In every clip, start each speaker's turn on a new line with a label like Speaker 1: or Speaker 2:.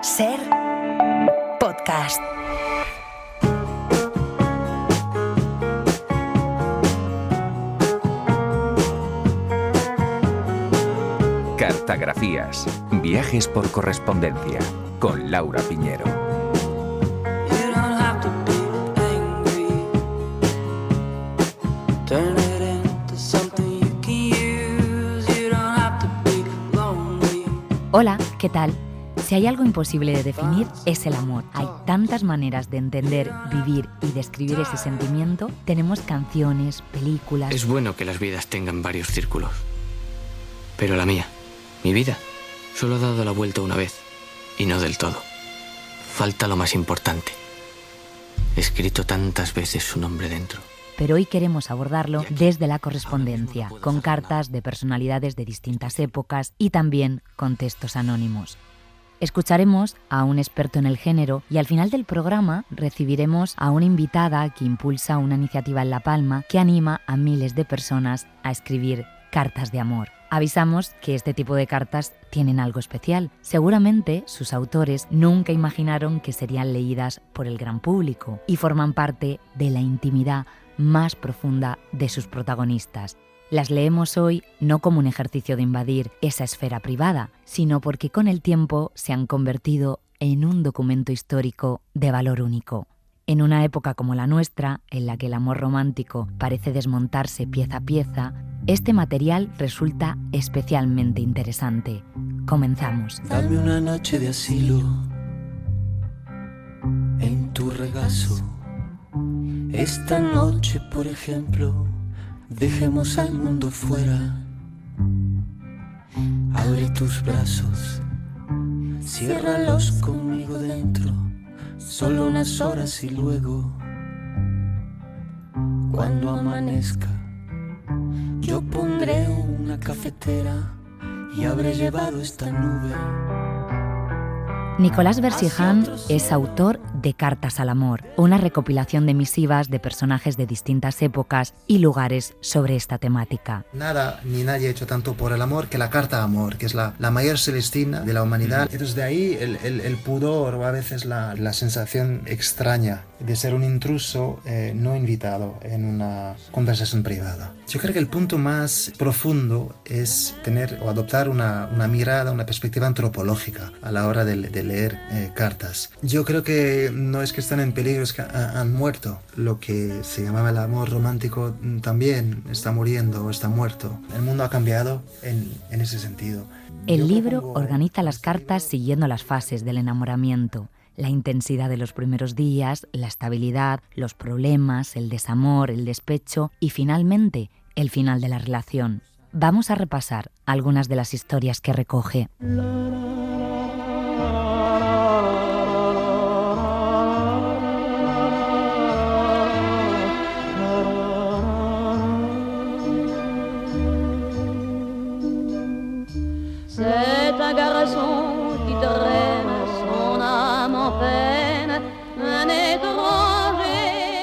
Speaker 1: Ser podcast.
Speaker 2: Cartagrafías. Viajes por correspondencia. Con Laura Piñero.
Speaker 3: Hola, ¿qué tal? Si hay algo imposible de definir, es el amor. Hay tantas maneras de entender, vivir y describir ese sentimiento. Tenemos canciones, películas...
Speaker 4: Es bueno que las vidas tengan varios círculos. Pero la mía, mi vida, solo ha dado la vuelta una vez. Y no del todo. Falta lo más importante. He escrito tantas veces su nombre dentro.
Speaker 3: Pero hoy queremos abordarlo desde la correspondencia, con cartas de personalidades de distintas épocas y también con textos anónimos. Escucharemos a un experto en el género y al final del programa recibiremos a una invitada que impulsa una iniciativa en La Palma que anima a miles de personas a escribir cartas de amor. Avisamos que este tipo de cartas tienen algo especial. Seguramente sus autores nunca imaginaron que serían leídas por el gran público y forman parte de la intimidad más profunda de sus protagonistas. Las leemos hoy no como un ejercicio de invadir esa esfera privada, sino porque con el tiempo se han convertido en un documento histórico de valor único. En una época como la nuestra, en la que el amor romántico parece desmontarse pieza a pieza, este material resulta especialmente interesante. Comenzamos.
Speaker 5: Dame una noche de asilo en tu regazo. Esta noche, por ejemplo, dejemos al mundo fuera. Abre tus brazos, ciérralos conmigo dentro. Solo unas horas y luego, cuando amanezca, yo pondré una cafetera y habré llevado esta nube.
Speaker 3: Nicolás Bersijan es autor de Cartas al Amor, una recopilación de misivas de personajes de distintas épocas y lugares sobre esta temática.
Speaker 6: Nada ni nadie ha hecho tanto por el amor que la carta amor, que es la mayor celestina de la humanidad. Entonces de ahí el pudor o a veces la sensación extraña de ser un intruso no invitado en una conversación privada. Yo creo que el punto más profundo es tener o adoptar una mirada, una perspectiva antropológica a la hora de leer cartas. Yo creo que no es que están en peligro, es que han muerto. Lo que se llamaba el amor romántico también está muriendo o está muerto. El mundo ha cambiado en ese sentido.
Speaker 3: El libro organiza las cartas siguiendo las fases del enamoramiento. La intensidad de los primeros días, la estabilidad, los problemas, el desamor, el despecho y finalmente el final de la relación. Vamos a repasar algunas de las historias que recoge.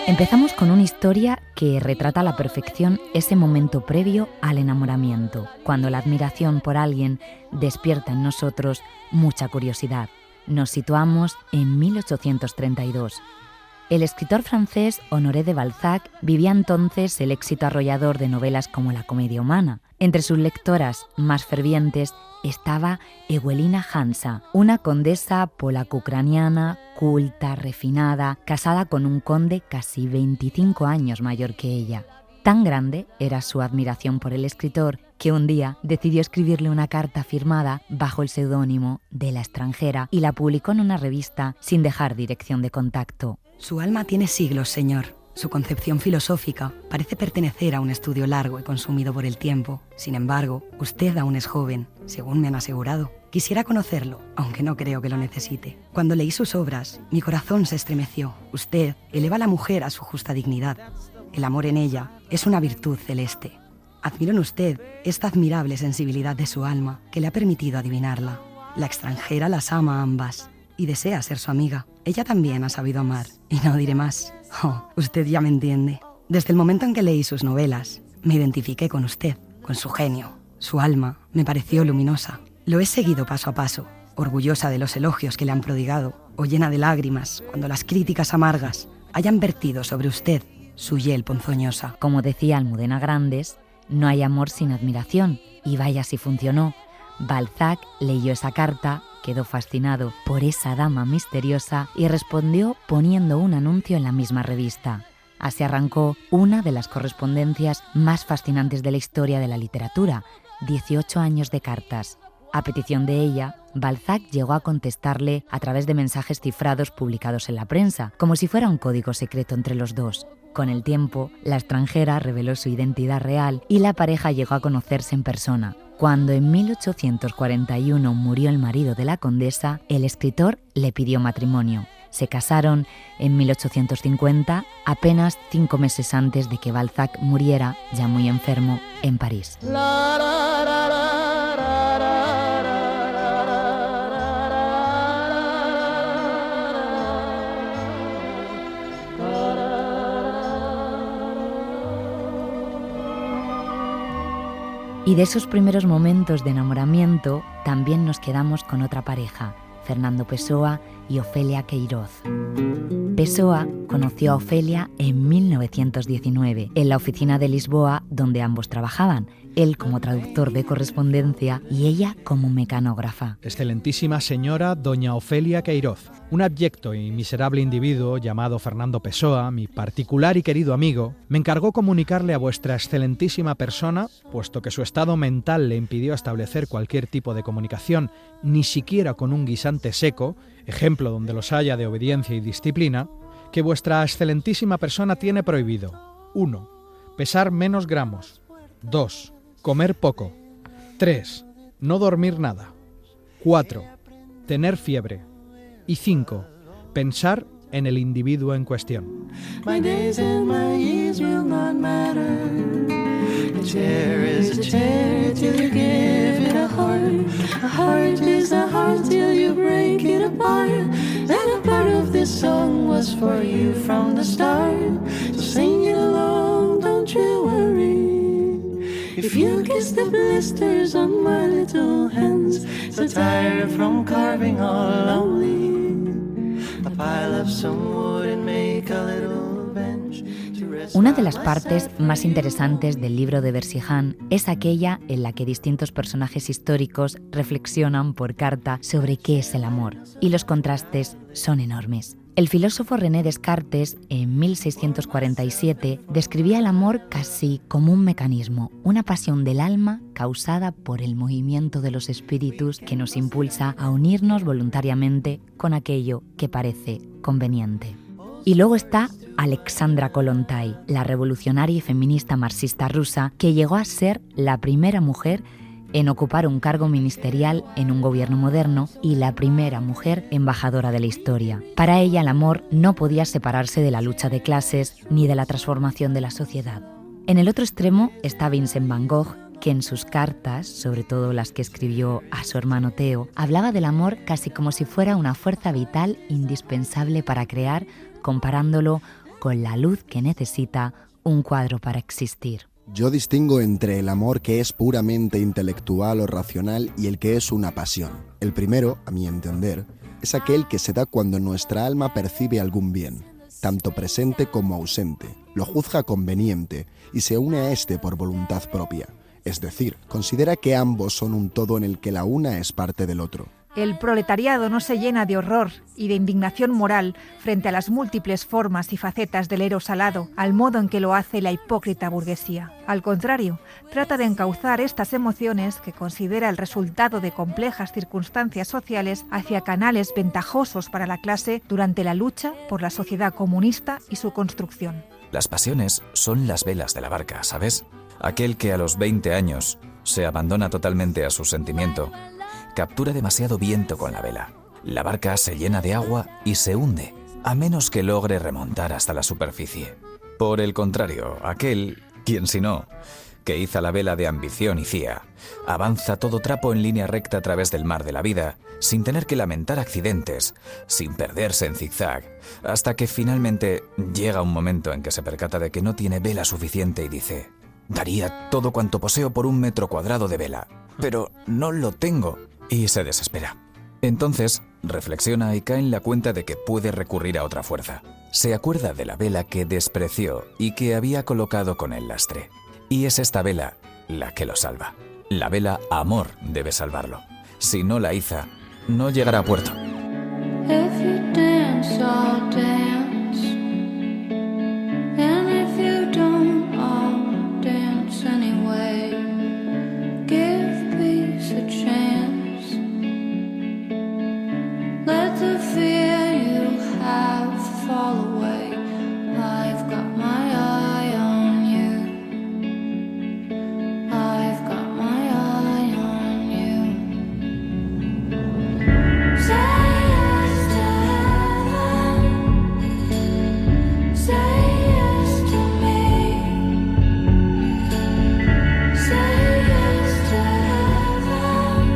Speaker 3: Empezamos con una historia que retrata a la perfección ese momento previo al enamoramiento, cuando la admiración por alguien despierta en nosotros mucha curiosidad. Nos situamos en 1832. El escritor francés Honoré de Balzac vivía entonces el éxito arrollador de novelas como La comedia humana. Entre sus lectoras más fervientes estaba Ewelina Hansa, una condesa polaco-ucraniana, culta, refinada, casada con un conde casi 25 años mayor que ella. Tan grande era su admiración por el escritor que un día decidió escribirle una carta firmada bajo el seudónimo de La extranjera y la publicó en una revista sin dejar dirección de contacto.
Speaker 7: Su alma tiene siglos, señor. Su concepción filosófica parece pertenecer a un estudio largo y consumido por el tiempo. Sin embargo, usted aún es joven, según me han asegurado. Quisiera conocerlo, aunque no creo que lo necesite. Cuando leí sus obras, mi corazón se estremeció. Usted eleva a la mujer a su justa dignidad. El amor en ella es una virtud celeste. Admiro en usted esta admirable sensibilidad de su alma que le ha permitido adivinarla. La extranjera las ama a ambas y desea ser su amiga. Ella también ha sabido amar, y no diré más. Oh, usted ya me entiende. Desde el momento en que leí sus novelas, me identifiqué con usted, con su genio. Su alma me pareció luminosa. Lo he seguido paso a paso, orgullosa de los elogios que le han prodigado, o llena de lágrimas cuando las críticas amargas hayan vertido sobre usted su hiel ponzoñosa.
Speaker 3: Como decía Almudena Grandes, no hay amor sin admiración, y vaya si funcionó. Balzac leyó esa carta, quedó fascinado por esa dama misteriosa y respondió poniendo un anuncio en la misma revista. Así arrancó una de las correspondencias más fascinantes de la historia de la literatura, 18 años de cartas. A petición de ella, Balzac llegó a contestarle a través de mensajes cifrados publicados en la prensa, como si fuera un código secreto entre los dos. Con el tiempo, la extranjera reveló su identidad real y la pareja llegó a conocerse en persona. Cuando en 1841 murió el marido de la condesa, el escritor le pidió matrimonio. Se casaron en 1850, apenas 5 meses antes de que Balzac muriera, ya muy enfermo, en París. Y de esos primeros momentos de enamoramiento también nos quedamos con otra pareja, Fernando Pessoa y Ofelia Queiroz. Pessoa conoció a Ofelia en 1919, en la oficina de Lisboa donde ambos trabajaban, él como traductor de correspondencia y ella como mecanógrafa.
Speaker 8: Excelentísima señora doña Ofelia Queiroz, un abyecto y miserable individuo llamado Fernando Pessoa, mi particular y querido amigo, me encargó comunicarle a vuestra excelentísima persona, puesto que su estado mental le impidió establecer cualquier tipo de comunicación, ni siquiera con un guisante seco, ejemplo donde los haya de obediencia y disciplina, que vuestra excelentísima persona tiene prohibido: 1. Pesar menos gramos. 2. Comer poco. 3. No dormir nada. 4. Tener fiebre. Y 5. Pensar en el individuo en cuestión.
Speaker 5: My days and my years will not matter. A chair is a chair till you give it a heart. A heart is a heart till you break it apart. And a part of this song was for you from the start. So sing it along, don't you worry. If you kiss the blisters on my little hands, so tired from carving all lonely, a pile of some wood and make a little bench.
Speaker 3: Una de las partes más interesantes del libro de Versiján es aquella en la que distintos personajes históricos reflexionan por carta sobre qué es el amor, y los contrastes son enormes. El filósofo René Descartes, en 1647, describía el amor casi como un mecanismo, una pasión del alma causada por el movimiento de los espíritus que nos impulsa a unirnos voluntariamente con aquello que parece conveniente. Y luego está Alexandra Kollontai, la revolucionaria y feminista marxista rusa que llegó a ser la primera mujer en ocupar un cargo ministerial en un gobierno moderno y la primera mujer embajadora de la historia. Para ella el amor no podía separarse de la lucha de clases ni de la transformación de la sociedad. En el otro extremo está Vincent van Gogh, que en sus cartas, sobre todo las que escribió a su hermano Theo, hablaba del amor casi como si fuera una fuerza vital indispensable para crear, comparándolo con la luz que necesita un cuadro para existir.
Speaker 9: Yo distingo entre el amor que es puramente intelectual o racional y el que es una pasión. El primero, a mi entender, es aquel que se da cuando nuestra alma percibe algún bien, tanto presente como ausente, lo juzga conveniente y se une a este por voluntad propia. Es decir, considera que ambos son un todo en el que la una es parte del otro.
Speaker 10: El proletariado no se llena de horror y de indignación moral frente a las múltiples formas y facetas del eros alado, al modo en que lo hace la hipócrita burguesía. Al contrario, trata de encauzar estas emociones, que considera el resultado de complejas circunstancias sociales, hacia canales ventajosos para la clase durante la lucha por la sociedad comunista y su construcción.
Speaker 11: Las pasiones son las velas de la barca, ¿sabes? Aquel que a los 20 años se abandona totalmente a su sentimiento captura demasiado viento con la vela. La barca se llena de agua y se hunde, a menos que logre remontar hasta la superficie. Por el contrario, aquel, quien si no, que iza la vela de ambición y cía, avanza todo trapo en línea recta a través del mar de la vida, sin tener que lamentar accidentes, sin perderse en zigzag, hasta que finalmente llega un momento en que se percata de que no tiene vela suficiente y dice: daría todo cuanto poseo por 1 metro cuadrado de vela, pero no lo tengo. y se desespera. Entonces, reflexiona y cae en la cuenta de que puede recurrir a otra fuerza. Se acuerda de la vela que despreció y que había colocado con el lastre. Y es esta vela la que lo salva. La vela amor debe salvarlo. Si no la iza, no llegará a puerto.
Speaker 5: If you dance, I'll dance. And if you don't, I'll dance anyway. Give peace a chance. Let the fear you have fall away. I've got my eye on you. I've got my eye on you. Say yes to heaven. Say yes to me. Say yes to heaven.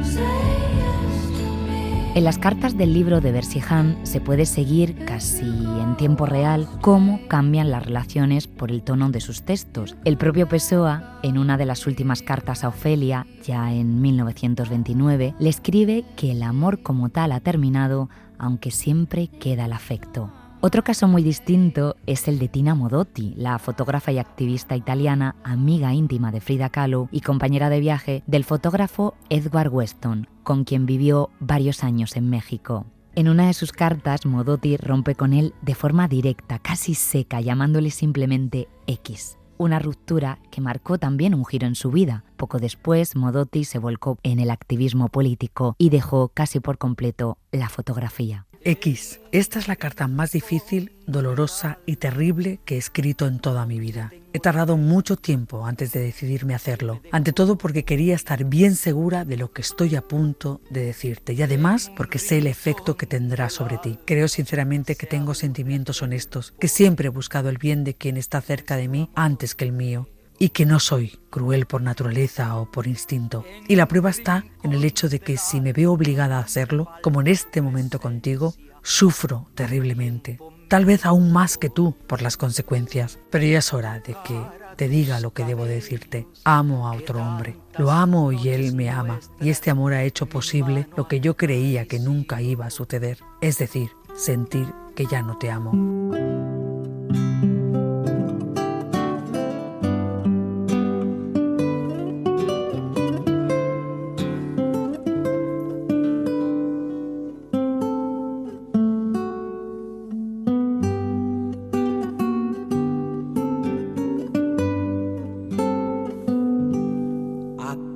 Speaker 5: Say yes to me.
Speaker 3: En las cartas del libro de Versijan se puede seguir casi en tiempo real cómo cambian las relaciones por el tono de sus textos. El propio Pessoa, en una de las últimas cartas a Ofelia, ya en 1929, le escribe que el amor como tal ha terminado, aunque siempre queda el afecto. Otro caso muy distinto es el de Tina Modotti, la fotógrafa y activista italiana, amiga íntima de Frida Kahlo y compañera de viaje del fotógrafo Edward Weston, con quien vivió varios años en México. En una de sus cartas, Modotti rompe con él de forma directa, casi seca, llamándole simplemente X. Una ruptura que marcó también un giro en su vida. Poco después, Modotti se volcó en el activismo político y dejó casi por completo la fotografía.
Speaker 12: X. Esta es la carta más difícil, dolorosa y terrible que he escrito en toda mi vida. He tardado mucho tiempo antes de decidirme a hacerlo, ante todo porque quería estar bien segura de lo que estoy a punto de decirte y además porque sé el efecto que tendrá sobre ti. Creo sinceramente que tengo sentimientos honestos, que siempre he buscado el bien de quien está cerca de mí antes que el mío. Y que no soy cruel por naturaleza o por instinto. Y la prueba está en el hecho de que si me veo obligada a hacerlo, como en este momento contigo, sufro terriblemente. Tal vez aún más que tú por las consecuencias. Pero ya es hora de que te diga lo que debo decirte. Amo a otro hombre. Lo amo y él me ama. Y este amor ha hecho posible lo que yo creía que nunca iba a suceder. Es decir, sentir que ya no te amo.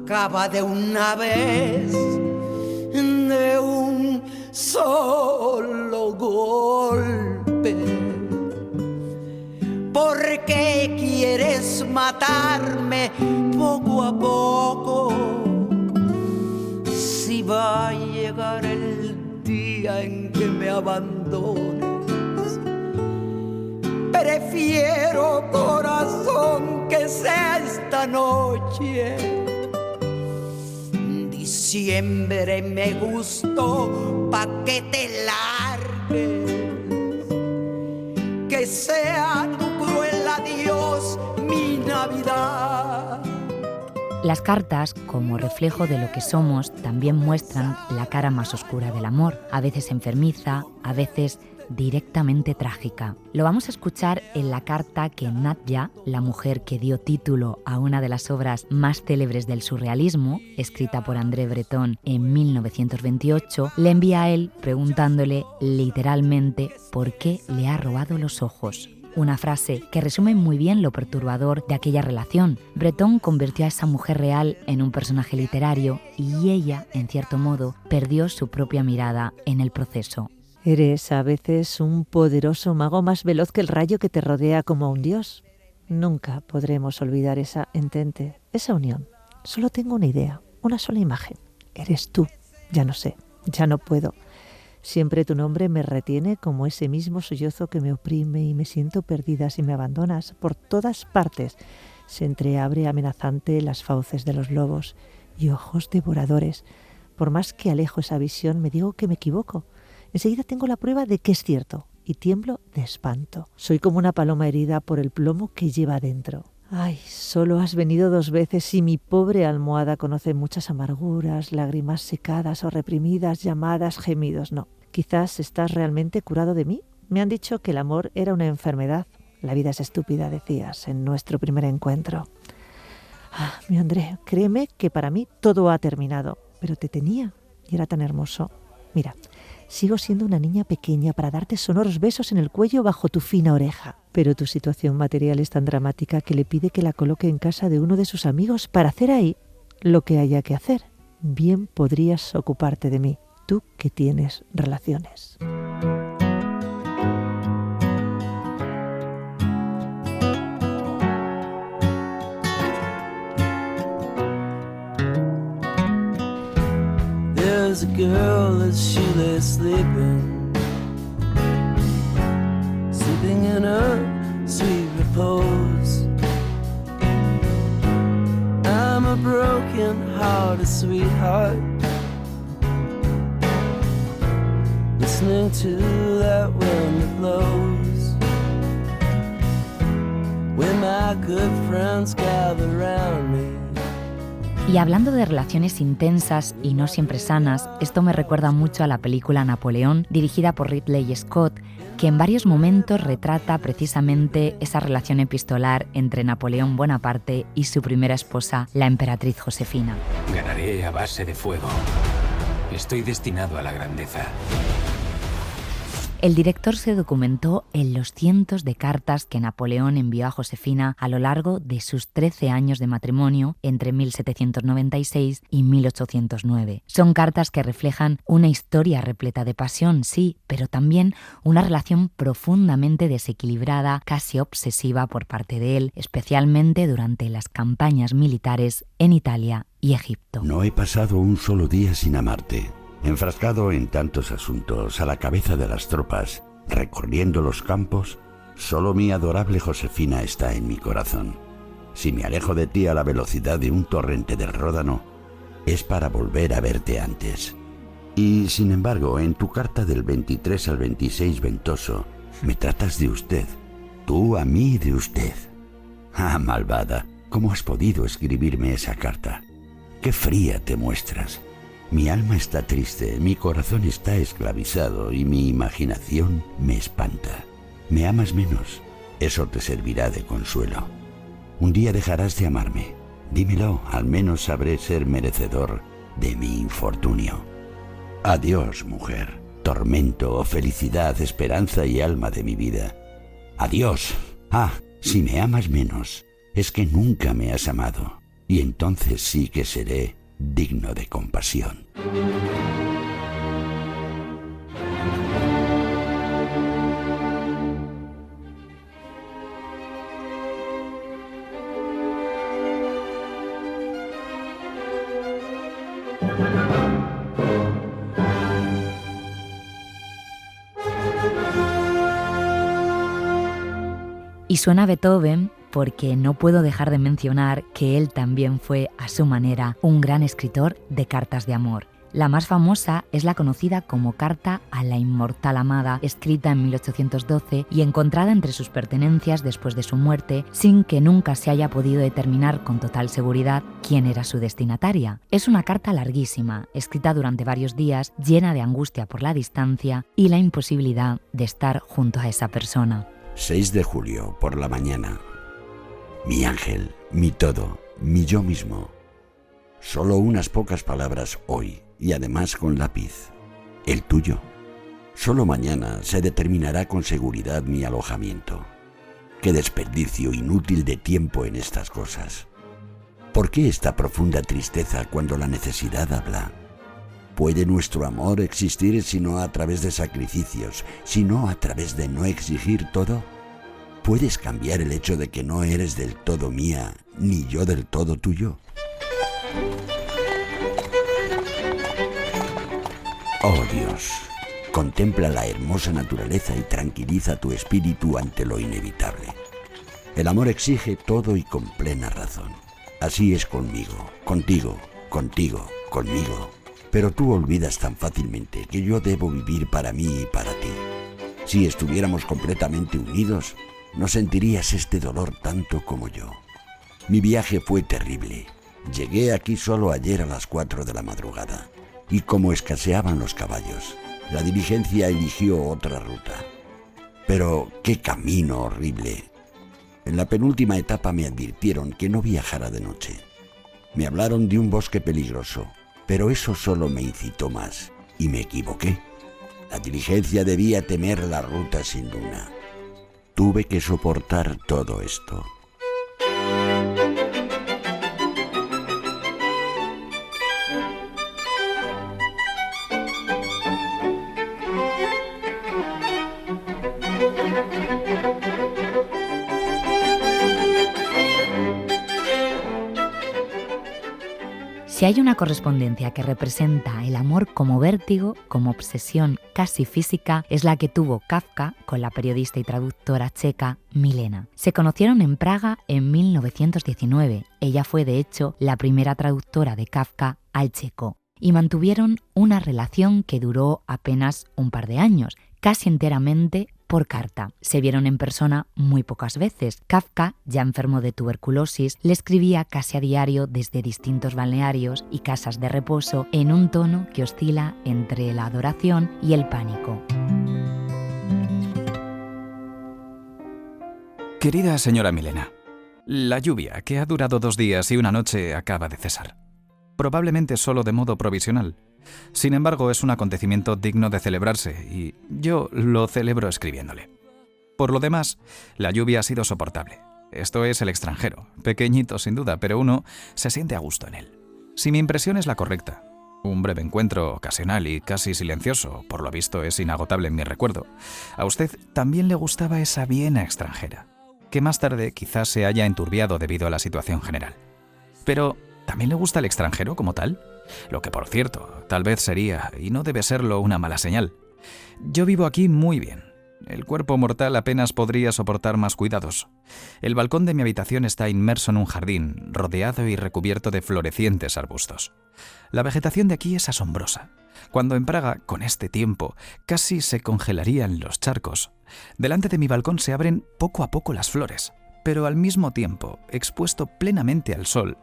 Speaker 13: Acaba de una vez, de un solo golpe. ¿Por qué quieres matarme poco a poco? Si va a llegar el día en que me abandones, prefiero, corazón, que sea esta noche. Diciembre me gustó pa' que te largues, que sea tu cruel adiós mi Navidad.
Speaker 3: Las cartas, como reflejo de lo que somos, también muestran la cara más oscura del amor, a veces enfermiza, a veces directamente trágica. Lo vamos a escuchar en la carta que Nadja, la mujer que dio título a una de las obras más célebres del surrealismo, escrita por André Breton en 1928, le envía a él preguntándole literalmente por qué le ha robado los ojos. Una frase que resume muy bien lo perturbador de aquella relación. Breton convirtió a esa mujer real en un personaje literario y ella, en cierto modo, perdió su propia mirada en el proceso.
Speaker 14: Eres a veces un poderoso mago más veloz que el rayo que te rodea como un dios. Nunca podremos olvidar esa entente, esa unión. Solo tengo una idea, una sola imagen. Eres tú. Ya no sé, ya no puedo. Siempre tu nombre me retiene como ese mismo sollozo que me oprime y me siento perdida si me abandonas. Por todas partes se entreabre amenazante las fauces de los lobos y ojos devoradores. Por más que alejo esa visión, me digo que me equivoco. Enseguida tengo la prueba de que es cierto y tiemblo de espanto. Soy como una paloma herida por el plomo que lleva adentro. Ay, solo has venido 2 veces y mi pobre almohada conoce muchas amarguras, lágrimas secadas o reprimidas, llamadas, gemidos. No, quizás estás realmente curado de mí. Me han dicho que el amor era una enfermedad. La vida es estúpida, decías, en nuestro primer encuentro. Mi André, créeme que para mí todo ha terminado, pero te tenía y era tan hermoso. Mira, sigo siendo una niña pequeña para darte sonoros besos en el cuello bajo tu fina oreja. Pero tu situación material es tan dramática que le pide que la coloque en casa de uno de sus amigos para hacer ahí lo que haya que hacer. Bien podrías ocuparte de mí, tú que tienes relaciones.
Speaker 5: There's a girl that she lay sleeping in her sweet repose. I'm a broken-hearted sweetheart, listening to that wind that blows, when my good friends gather around me.
Speaker 3: Y hablando de relaciones intensas y no siempre sanas, esto me recuerda mucho a la película Napoleón, dirigida por Ridley Scott, que en varios momentos retrata precisamente esa relación epistolar entre Napoleón Bonaparte y su primera esposa, la emperatriz Josefina.
Speaker 2: Ganaré a base de fuego. Estoy destinado a la grandeza.
Speaker 3: El director se documentó en los cientos de cartas que Napoleón envió a Josefina a lo largo de sus 13 años de matrimonio entre 1796 y 1809. Son cartas que reflejan una historia repleta de pasión, sí, pero también una relación profundamente desequilibrada, casi obsesiva por parte de él, especialmente durante las campañas militares en Italia y Egipto.
Speaker 15: No he pasado un solo día sin amarte. Enfrascado en tantos asuntos, a la cabeza de las tropas, recorriendo los campos, solo mi adorable Josefina está en mi corazón. Si me alejo de ti a la velocidad de un torrente del Ródano, es para volver a verte antes. Y, sin embargo, en tu carta del 23 al 26 ventoso, me tratas de usted. Tú a mí de usted. Ah, malvada, ¿cómo has podido escribirme esa carta? ¡Qué fría te muestras! Mi alma está triste, mi corazón está esclavizado y mi imaginación me espanta. Me amas menos, eso te servirá de consuelo. Un día dejarás de amarme. Dímelo, al menos sabré ser merecedor de mi infortunio. Adiós, mujer, tormento, felicidad, esperanza y alma de mi vida. Adiós. Ah, si me amas menos, es que nunca me has amado, y entonces sí que seré digno de compasión.
Speaker 3: Y suena Beethoven porque no puedo dejar de mencionar que él también fue, a su manera, un gran escritor de cartas de amor. La más famosa es la conocida como Carta a la Inmortal Amada, escrita en 1812 y encontrada entre sus pertenencias después de su muerte, sin que nunca se haya podido determinar con total seguridad quién era su destinataria. Es una carta larguísima, escrita durante varios días, llena de angustia por la distancia y la imposibilidad de estar junto a esa persona.
Speaker 15: 6 de julio, por la mañana. Mi ángel, mi todo, mi yo mismo. Solo unas pocas palabras hoy, y además con lápiz. El tuyo. Solo mañana se determinará con seguridad mi alojamiento. Qué desperdicio inútil de tiempo en estas cosas. ¿Por qué esta profunda tristeza cuando la necesidad habla? ¿Puede nuestro amor existir sino a través de sacrificios, sino a través de no exigir todo? ¿Puedes cambiar el hecho de que no eres del todo mía, ni yo del todo tuyo? Oh Dios, contempla la hermosa naturaleza y tranquiliza tu espíritu ante lo inevitable. El amor exige todo y con plena razón. Así es conmigo, contigo, contigo, conmigo. Pero tú olvidas tan fácilmente que yo debo vivir para mí y para ti. Si estuviéramos completamente unidos, no sentirías este dolor tanto como yo. Mi viaje fue terrible. Llegué aquí solo ayer a las 4 de la madrugada. Y como escaseaban los caballos, la diligencia eligió otra ruta. Pero qué camino horrible. En la penúltima etapa me advirtieron que no viajara de noche. Me hablaron de un bosque peligroso, pero eso solo me incitó más, y me equivoqué. La diligencia debía temer la ruta sin luna. Tuve que soportar todo esto.
Speaker 3: Si hay una correspondencia que representa el amor como vértigo, como obsesión casi física, es la que tuvo Kafka con la periodista y traductora checa Milena. Se conocieron en Praga en 1919. Ella fue, de hecho, la primera traductora de Kafka al checo. Y mantuvieron una relación que duró apenas un par de años, casi enteramente por carta. Se vieron en persona muy pocas veces. Kafka, ya enfermo de tuberculosis, le escribía casi a diario desde distintos balnearios y casas de reposo en un tono que oscila entre la adoración y el pánico.
Speaker 11: Querida señora Milena, la lluvia, que ha durado 2 días y una noche, acaba de cesar. Probablemente solo de modo provisional. Sin embargo, es un acontecimiento digno de celebrarse y yo lo celebro escribiéndole. Por lo demás, la lluvia ha sido soportable. Esto es el extranjero, pequeñito sin duda, pero uno se siente a gusto en él. Si mi impresión es la correcta, un breve encuentro ocasional y casi silencioso, por lo visto es inagotable en mi recuerdo, a usted también le gustaba esa Viena extranjera, que más tarde quizás se haya enturbiado debido a la situación general. Pero, ¿también le gusta el extranjero como tal? Lo que, por cierto, tal vez sería, y no debe serlo, una mala señal. Yo vivo aquí muy bien. El cuerpo mortal apenas podría soportar más cuidados. El balcón de mi habitación está inmerso en un jardín, rodeado y recubierto de florecientes arbustos. La vegetación de aquí es asombrosa. Cuando en Praga, con este tiempo, casi se congelarían los charcos, delante de mi balcón se abren poco a poco las flores, pero al mismo tiempo expuesto plenamente al sol,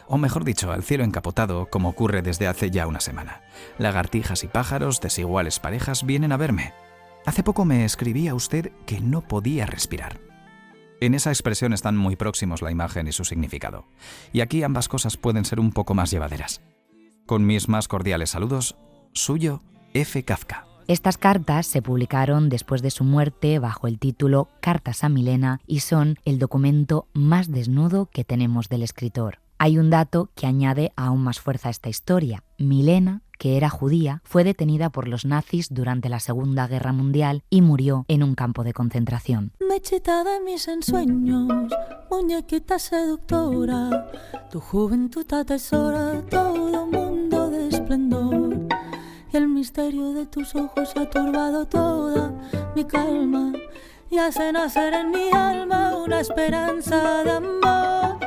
Speaker 11: o mejor dicho, al cielo encapotado, como ocurre desde hace ya una semana. Lagartijas y pájaros, desiguales parejas, vienen a verme. Hace poco me escribía usted que no podía respirar. En esa expresión están muy próximos la imagen y su significado, y aquí ambas cosas pueden ser un poco más llevaderas. Con mis más cordiales saludos, suyo, F. Kafka.
Speaker 3: Estas cartas se publicaron después de su muerte bajo el título Cartas a Milena y son el documento más desnudo que tenemos del escritor. Hay un dato que añade aún más fuerza a esta historia. Milena, que era judía, fue detenida por los nazis durante la Segunda Guerra Mundial y murió en un campo de concentración.
Speaker 5: Mechita de mis ensueños, muñequita seductora, tu juventud atesora todo mundo de esplendor. Y el misterio de tus ojos ha turbado toda mi calma y hace nacer en mi alma una esperanza de amor.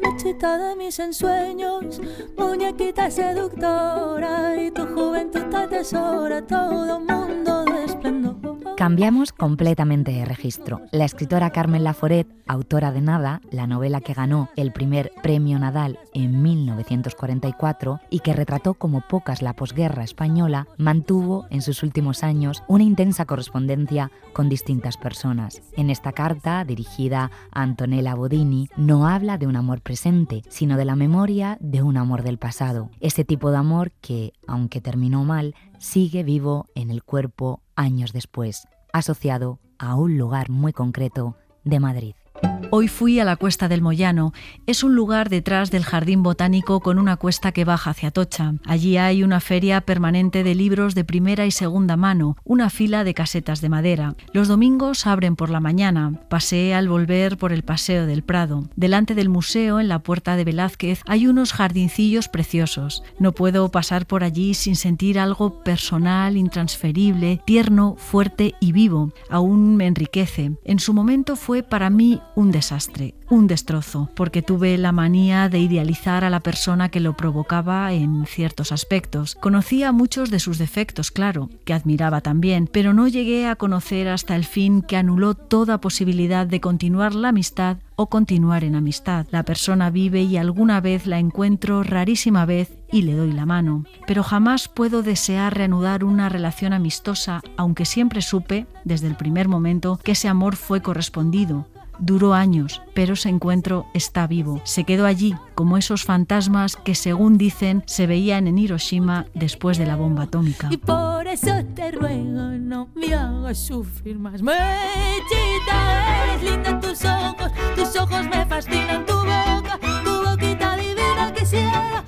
Speaker 5: Mechita de mis ensueños, muñequita seductora, y tu juventud atesora todo mundo de esplendor.
Speaker 3: Cambiamos completamente de registro. La escritora Carmen Laforet, autora de Nada, la novela que ganó el primer premio Nadal en 1944 y que retrató como pocas la posguerra española, mantuvo en sus últimos años una intensa correspondencia con distintas personas. En esta carta, dirigida a Antonella Bodini, no habla de un amor presente, sino de la memoria de un amor del pasado. Ese tipo de amor que, aunque terminó mal, sigue vivo en el cuerpo años después, asociado a un lugar muy concreto de Madrid.
Speaker 16: Hoy fui a la Cuesta del Moyano. Es un lugar detrás del Jardín Botánico con una cuesta que baja hacia Atocha. Allí hay una feria permanente de libros de primera y segunda mano, una fila de casetas de madera. Los domingos abren por la mañana. Paseé al volver por el Paseo del Prado. Delante del museo, en la Puerta de Velázquez, hay unos jardincillos preciosos. No puedo pasar por allí sin sentir algo personal, intransferible, tierno, fuerte y vivo. Aún me enriquece. En su momento fue para mí un desastre, un destrozo, porque tuve la manía de idealizar a la persona que lo provocaba en ciertos aspectos. Conocía muchos de sus defectos, claro, que admiraba también, pero no llegué a conocer hasta el fin que anuló toda posibilidad de continuar la amistad o continuar en amistad. La persona vive y alguna vez la encuentro, rarísima vez, y le doy la mano. Pero jamás puedo desear reanudar una relación amistosa, aunque siempre supe, desde el primer momento, que ese amor fue correspondido. Duró años, pero ese encuentro está vivo. Se quedó allí, como esos fantasmas que, según dicen, se veían en Hiroshima después de la bomba atómica.
Speaker 5: Y por eso te ruego, no me hagas sufrir más. Mechita, eres linda tus ojos me fascinan, tu boquita divina, quisiera.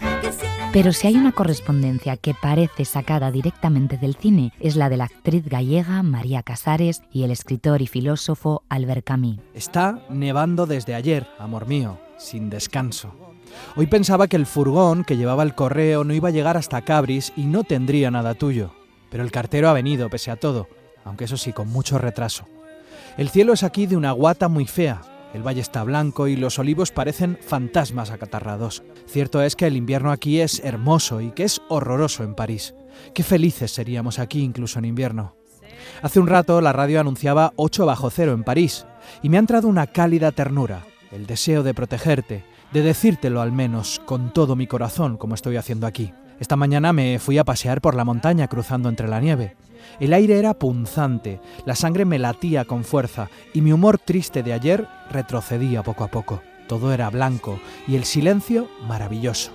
Speaker 3: Pero si hay una correspondencia que parece sacada directamente del cine, es la de la actriz gallega María Casares y el escritor y filósofo Albert Camus.
Speaker 8: Está nevando desde ayer, amor mío, sin descanso. Hoy pensaba que el furgón que llevaba el correo no iba a llegar hasta Cabris y no tendría nada tuyo. Pero el cartero ha venido, pese a todo, aunque eso sí, con mucho retraso. El cielo es aquí de una guata muy fea. El valle está blanco y los olivos parecen fantasmas acatarrados. Cierto es que el invierno aquí es hermoso y que es horroroso en París. Qué felices seríamos aquí incluso en invierno. Hace un rato la radio anunciaba 8 bajo cero en París y me ha entrado una cálida ternura, el deseo de protegerte, de decírtelo al menos con todo mi corazón como estoy haciendo aquí. Esta mañana me fui a pasear por la montaña cruzando entre la nieve. El aire era punzante, la sangre me latía con fuerza y mi humor triste de ayer retrocedía poco a poco. Todo era blanco y el silencio maravilloso.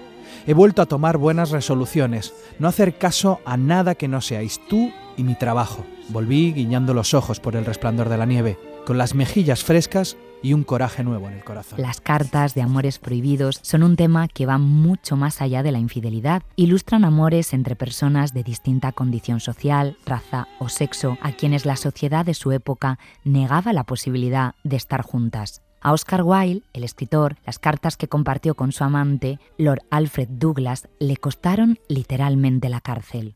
Speaker 8: He vuelto a tomar buenas resoluciones, no hacer caso a nada que no seáis tú y mi trabajo. Volví guiñando los ojos por el resplandor de la nieve, con las mejillas frescas y un coraje nuevo en el corazón.
Speaker 3: Las cartas de amores prohibidos son un tema que va mucho más allá de la infidelidad. Ilustran amores entre personas de distinta condición social, raza o sexo, a quienes la sociedad de su época negaba la posibilidad de estar juntas. A Oscar Wilde, el escritor, las cartas que compartió con su amante, Lord Alfred Douglas, le costaron literalmente la cárcel.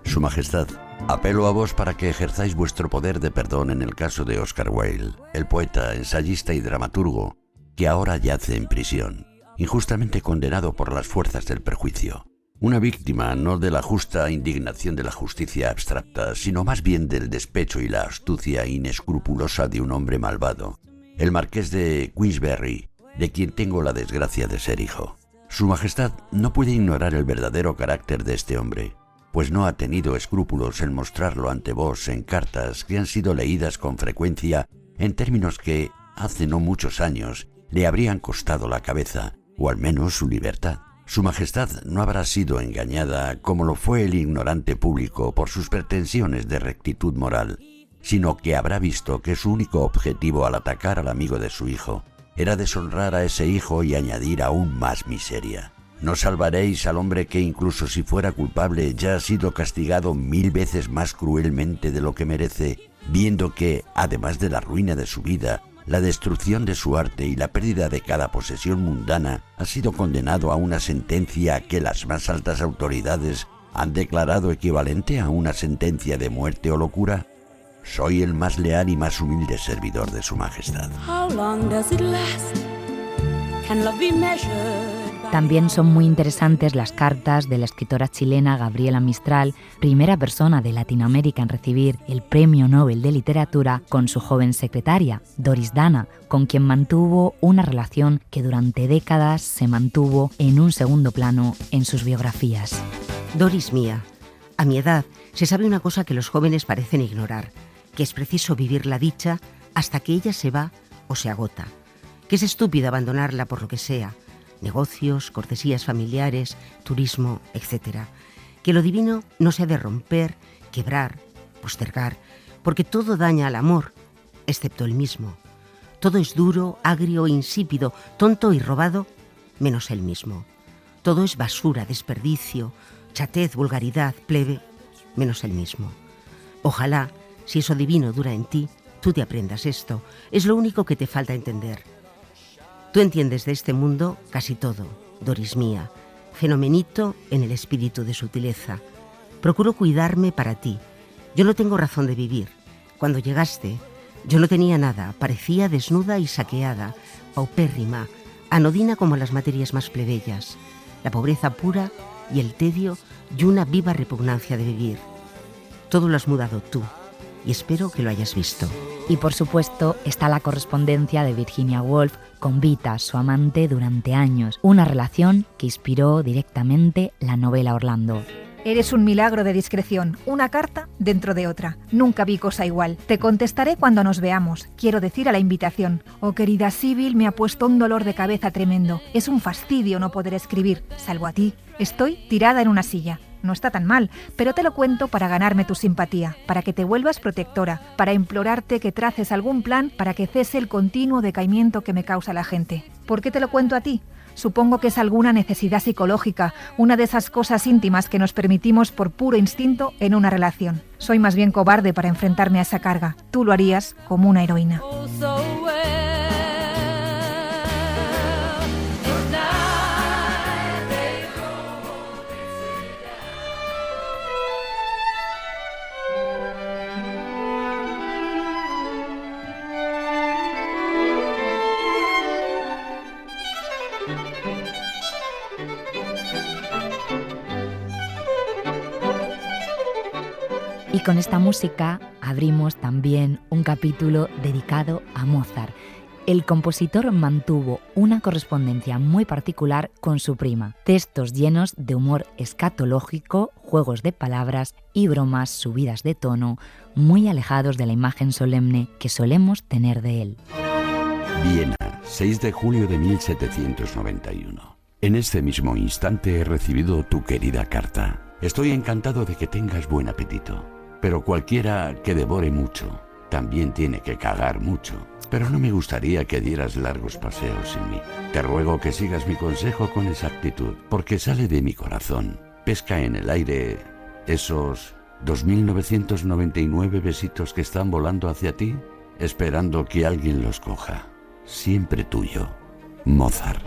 Speaker 15: Su Majestad, apelo a vos para que ejerzáis vuestro poder de perdón en el caso de Oscar Wilde, el poeta, ensayista y dramaturgo, que ahora yace en prisión, injustamente condenado por las fuerzas del perjuicio. Una víctima no de la justa indignación de la justicia abstracta, sino más bien del despecho y la astucia inescrupulosa de un hombre malvado, el marqués de Queensberry, de quien tengo la desgracia de ser hijo. Su Majestad no puede ignorar el verdadero carácter de este hombre, pues no ha tenido escrúpulos en mostrarlo ante vos en cartas que han sido leídas con frecuencia en términos que, hace no muchos años, le habrían costado la cabeza, o al menos su libertad. Su Majestad no habrá sido engañada como lo fue el ignorante público por sus pretensiones de rectitud moral, sino que habrá visto que su único objetivo al atacar al amigo de su hijo era deshonrar a ese hijo y añadir aún más miseria. No salvaréis al hombre que, incluso si fuera culpable, ya ha sido castigado 1000 veces más cruelmente de lo que merece, viendo que, además de la ruina de su vida, la destrucción de su arte y la pérdida de cada posesión mundana, ha sido condenado a una sentencia que las más altas autoridades han declarado equivalente a una sentencia de muerte o locura. Soy el más leal y más humilde servidor de su Majestad.
Speaker 5: How long does it last? Can love be measured?
Speaker 3: También son muy interesantes las cartas de la escritora chilena Gabriela Mistral, primera persona de Latinoamérica en recibir el Premio Nobel de Literatura, con su joven secretaria, Doris Dana, con quien mantuvo una relación que durante décadas se mantuvo en un segundo plano en sus biografías.
Speaker 17: Doris mía, a mi edad se sabe una cosa que los jóvenes parecen ignorar, que es preciso vivir la dicha hasta que ella se va o se agota, que es estúpido abandonarla por lo que sea, negocios, cortesías familiares, turismo, etc. Que lo divino no se ha de romper, quebrar, postergar, porque todo daña al amor, excepto el mismo. Todo es duro, agrio, insípido, tonto y robado, menos el mismo. Todo es basura, desperdicio, chatez, vulgaridad, plebe, menos el mismo. Ojalá, si eso divino dura en ti, tú te aprendas esto. Es lo único que te falta entender. Tú entiendes de este mundo casi todo, Doris mía. fenomenito en el espíritu de sutileza. Procuro cuidarme para ti. Yo no tengo razón de vivir. Cuando llegaste, yo no tenía nada, parecía desnuda y saqueada, paupérrima, anodina como las materias más plebeyas, la pobreza pura y el tedio y una viva repugnancia de vivir. Todo lo has mudado tú, y espero que lo hayas visto.
Speaker 3: Y por supuesto está la correspondencia de Virginia Woolf con Vita, su amante durante años, una relación que inspiró directamente la novela Orlando.
Speaker 10: Eres un milagro de discreción, una carta dentro de otra. Nunca vi cosa igual. Te contestaré cuando nos veamos. Quiero decir a la invitación. Oh, querida Sibyl, me ha puesto un dolor de cabeza tremendo. Es un fastidio no poder escribir, salvo a ti. Estoy tirada en una silla. No está tan mal, pero te lo cuento para ganarme tu simpatía, para que te vuelvas protectora, para implorarte que traces algún plan para que cese el continuo decaimiento que me causa la gente. ¿Por qué te lo cuento a ti? Supongo que es alguna necesidad psicológica, una de esas cosas íntimas que nos permitimos por puro instinto en una relación. Soy más bien cobarde para enfrentarme a esa carga. Tú lo harías como una heroína.
Speaker 3: Y con esta música abrimos también un capítulo dedicado a Mozart. El compositor mantuvo una correspondencia muy particular con su prima. Textos llenos de humor escatológico, juegos de palabras y bromas subidas de tono, muy alejados de la imagen solemne que solemos tener de él.
Speaker 15: Viena, 6 de julio de 1791. En este mismo instante he recibido tu querida carta. Estoy encantado de que tengas buen apetito. Pero cualquiera que devore mucho, también tiene que cagar mucho. Pero no me gustaría que dieras largos paseos sin mí. Te ruego que sigas mi consejo con exactitud, porque sale de mi corazón. Pesca en el aire esos 2.999 besitos que están volando hacia ti, esperando que alguien los coja. Siempre tuyo, Mozart.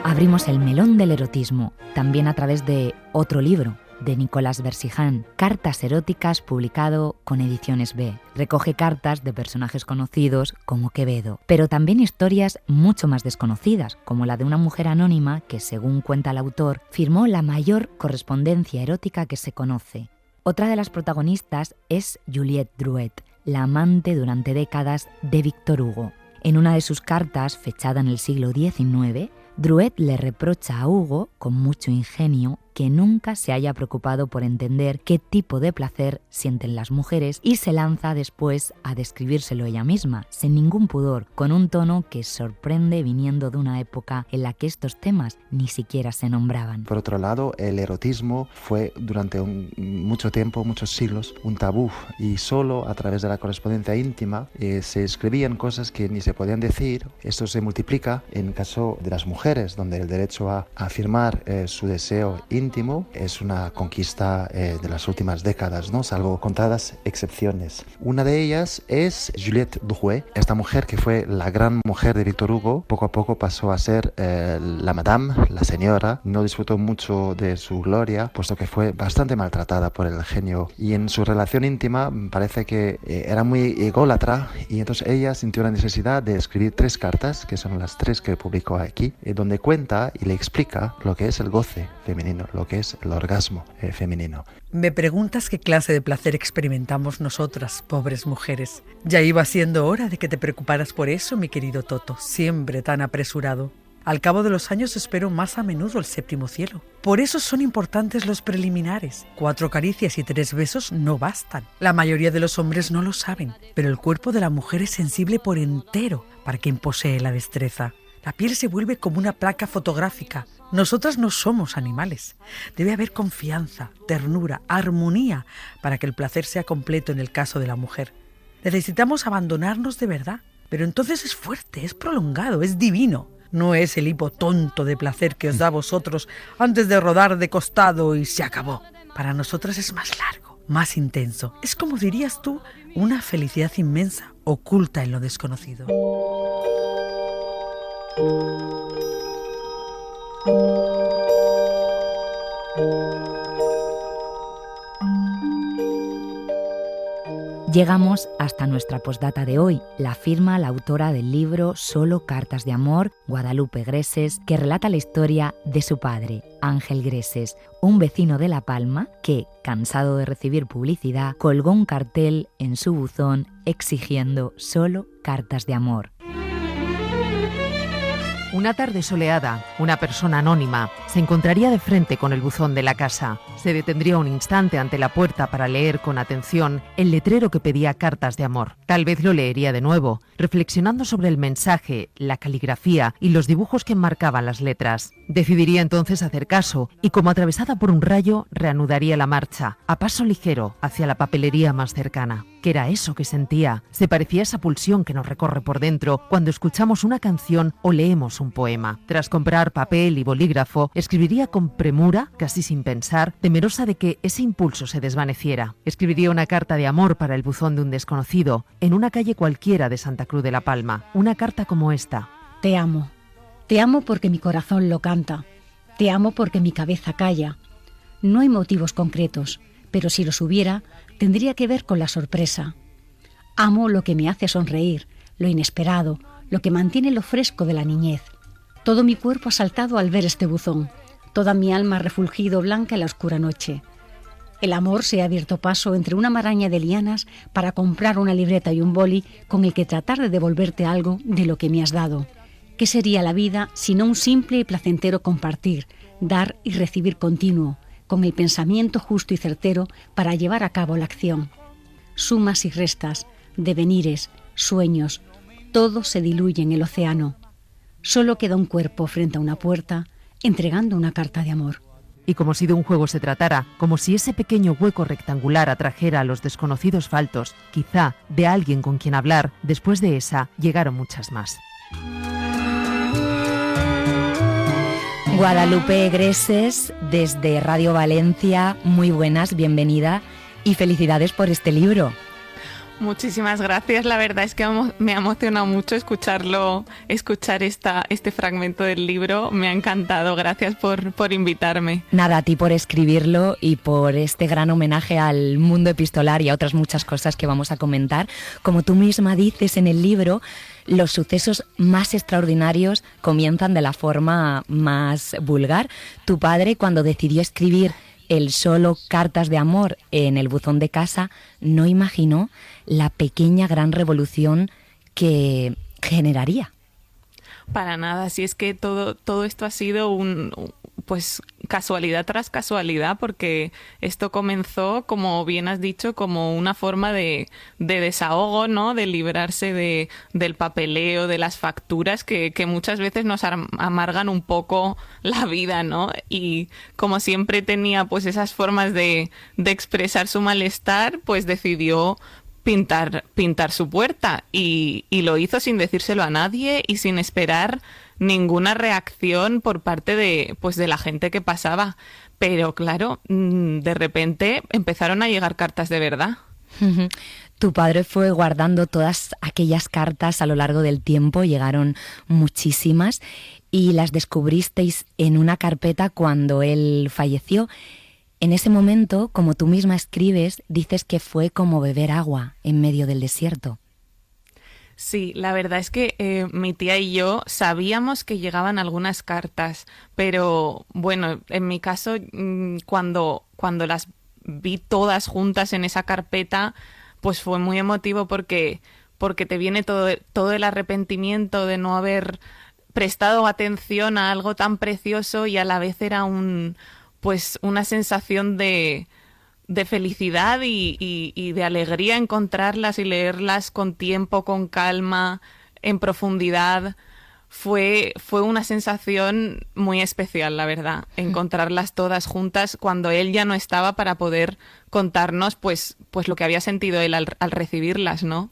Speaker 3: Abrimos el melón del erotismo, también a través de otro libro, de Nicolas Bersihan, Cartas eróticas, publicado con Ediciones B. Recoge cartas de personajes conocidos como Quevedo, pero también historias mucho más desconocidas, como la de una mujer anónima que, según cuenta el autor, firmó la mayor correspondencia erótica que se conoce. Otra de las protagonistas es Juliette Drouet, la amante durante décadas de Victor Hugo. En una de sus cartas, fechada en el siglo XIX, Drouet le reprocha a Hugo, con mucho ingenio, que nunca se haya preocupado por entender qué tipo de placer sienten las mujeres y se lanza después a describírselo ella misma, sin ningún pudor, con un tono que sorprende viniendo de una época en la que estos temas ni siquiera se nombraban.
Speaker 6: Por otro lado, el erotismo fue durante mucho tiempo, muchos siglos, un tabú y solo a través de la correspondencia íntima se escribían cosas que ni se podían decir. Esto se multiplica en caso de las mujeres, donde el derecho a afirmar su deseo íntimo es una conquista de las últimas décadas, ¿no? Salvo contadas excepciones. Una de ellas es Juliette Drouet. Esta mujer, que fue la gran mujer de Victor Hugo, poco a poco pasó a ser la madame, la señora. No disfrutó mucho de su gloria, puesto que fue bastante maltratada por el genio. Y en su relación íntima parece que era muy ególatra, y entonces ella sintió la necesidad de escribir 3 cartas, que son las 3 que publicó aquí, donde cuenta y le explica lo que es el goce femenino, lo que es el orgasmo femenino.
Speaker 12: Me preguntas qué clase de placer experimentamos nosotras, pobres mujeres. Ya iba siendo hora de que te preocuparas por eso, mi querido Toto, siempre tan apresurado. Al cabo de los años espero más a menudo el 7º cielo. Por eso son importantes los preliminares. 4 caricias y 3 besos no bastan. La mayoría de los hombres no lo saben, pero el cuerpo de la mujer es sensible por entero para quien posee la destreza. La piel se vuelve como una placa fotográfica. Nosotras no somos animales. Debe haber confianza, ternura, armonía para que el placer sea completo en el caso de la mujer. Necesitamos abandonarnos de verdad, pero entonces es fuerte, es prolongado, es divino. No es el hipo tonto de placer que os da a vosotros antes de rodar de costado y se acabó. Para nosotras es más largo, más intenso. Es como dirías tú, una felicidad inmensa oculta en lo desconocido.
Speaker 3: Llegamos hasta nuestra postdata de hoy. La firma la autora del libro Solo cartas de amor, Guadalupe Greses, que relata la historia de su padre, Ángel Greses, un vecino de La Palma que, cansado de recibir publicidad, colgó un cartel en su buzón exigiendo solo cartas de amor.
Speaker 18: Una tarde soleada, una persona anónima se encontraría de frente con el buzón de la casa. Se detendría un instante ante la puerta para leer con atención el letrero que pedía cartas de amor. Tal vez lo leería de nuevo, reflexionando sobre el mensaje, la caligrafía y los dibujos que enmarcaban las letras. Decidiría entonces hacer caso y, como atravesada por un rayo, reanudaría la marcha, a paso ligero, hacia la papelería más cercana. ¿Qué era eso que sentía? Se parecía a esa pulsión que nos recorre por dentro cuando escuchamos una canción o leemos un poema. Tras comprar papel y bolígrafo, escribiría con premura, casi sin pensar, temerosa de que ese impulso se desvaneciera. Escribiría una carta de amor para el buzón de un desconocido, en una calle cualquiera de Santa Cruz de La Palma. Una carta como esta.
Speaker 19: Te amo. Te amo porque mi corazón lo canta. Te amo porque mi cabeza calla. No hay motivos concretos, pero si los hubiera, tendría que ver con la sorpresa. Amo lo que me hace sonreír, lo inesperado, lo que mantiene lo fresco de la niñez. Todo mi cuerpo ha saltado al ver este buzón, toda mi alma ha refulgido blanca en la oscura noche. El amor se ha abierto paso entre una maraña de lianas para comprar una libreta y un boli con el que tratar de devolverte algo de lo que me has dado. ¿Qué sería la vida sino un simple y placentero compartir, dar y recibir continuo, con el pensamiento justo y certero para llevar a cabo la acción? Sumas y restas, devenires, sueños, todo se diluye en el océano. Solo queda un cuerpo frente a una puerta, entregando una carta de amor.
Speaker 18: Y como si de un juego se tratara, como si ese pequeño hueco rectangular atrajera a los desconocidos faltos, quizá de alguien con quien hablar, después de esa llegaron muchas más.
Speaker 3: Guadalupe Greses, desde Radio Valencia, muy buenas, bienvenida y felicidades por este libro.
Speaker 20: Muchísimas gracias, la verdad es que me ha emocionado mucho escuchar este fragmento del libro, me ha encantado, gracias por invitarme.
Speaker 3: Nada, a ti por escribirlo y por este gran homenaje al mundo epistolar y a otras muchas cosas que vamos a comentar. Como tú misma dices en el libro, los sucesos más extraordinarios comienzan de la forma más vulgar. Tu padre, cuando decidió escribir el solo cartas de amor en el buzón de casa, no imaginó la pequeña gran revolución que generaría.
Speaker 20: Para nada, si es que todo esto ha sido pues casualidad tras casualidad, porque esto comenzó, como bien has dicho, como una forma de desahogo, ¿no? De librarse del papeleo, de las facturas que muchas veces nos amargan un poco la vida, ¿no? Y como siempre tenía pues esas formas de expresar su malestar, pues decidió pintar su puerta y lo hizo sin decírselo a nadie y sin esperar ninguna reacción por parte de la gente que pasaba. Pero claro, de repente empezaron a llegar cartas de verdad.
Speaker 3: Tu padre fue guardando todas aquellas cartas a lo largo del tiempo, llegaron muchísimas y las descubristeis en una carpeta cuando él falleció. En ese momento, como tú misma escribes, dices que fue como beber agua en medio del desierto.
Speaker 20: Sí, la verdad es que mi tía y yo sabíamos que llegaban algunas cartas, pero bueno, en mi caso, cuando las vi todas juntas en esa carpeta, pues fue muy emotivo porque te viene todo el arrepentimiento de no haber prestado atención a algo tan precioso y a la vez era una sensación de felicidad y de alegría encontrarlas y leerlas con tiempo, con calma, en profundidad. Fue una sensación muy especial, la verdad, encontrarlas todas juntas cuando él ya no estaba para poder contarnos pues lo que había sentido él al recibirlas, ¿no?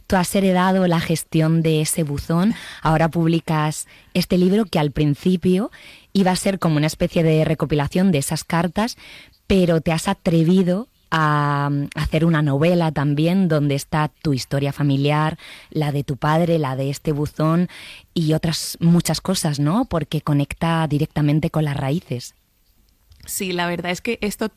Speaker 3: Tú has heredado la gestión de ese buzón, ahora publicas este libro que al principio iba a ser como una especie de recopilación de esas cartas, pero te has atrevido a hacer una novela también donde está tu historia familiar, la de tu padre, la de este buzón y otras muchas cosas, ¿no? Porque conecta directamente con las raíces.
Speaker 20: Sí, la verdad es que esto,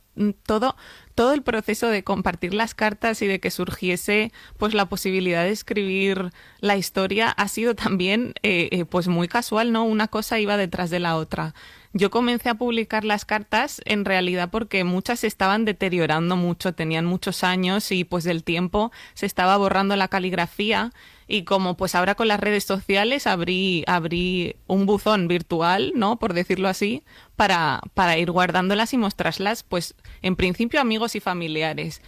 Speaker 20: todo el proceso de compartir las cartas y de que surgiese pues la posibilidad de escribir la historia ha sido también pues muy casual, ¿no? Una cosa iba detrás de la otra. Yo comencé a publicar las cartas en realidad porque muchas se estaban deteriorando mucho, tenían muchos años y pues del tiempo se estaba borrando la caligrafía y como pues ahora con las redes sociales abrí un buzón virtual, ¿no? Por decirlo así, para ir guardándolas y mostrarlas pues en principio a amigos y familiares.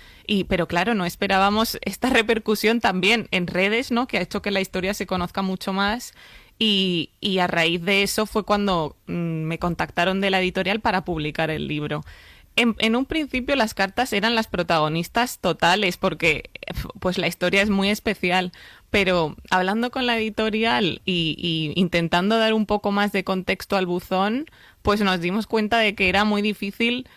Speaker 20: Pero claro, no esperábamos esta repercusión también en redes, ¿no? Que ha hecho que la historia se conozca mucho más. Y a raíz de eso fue cuando me contactaron de la editorial para publicar el libro. En un principio las cartas eran las protagonistas totales porque pues la historia es muy especial, pero hablando con la editorial y intentando dar un poco más de contexto al buzón, pues nos dimos cuenta de que era muy difícil.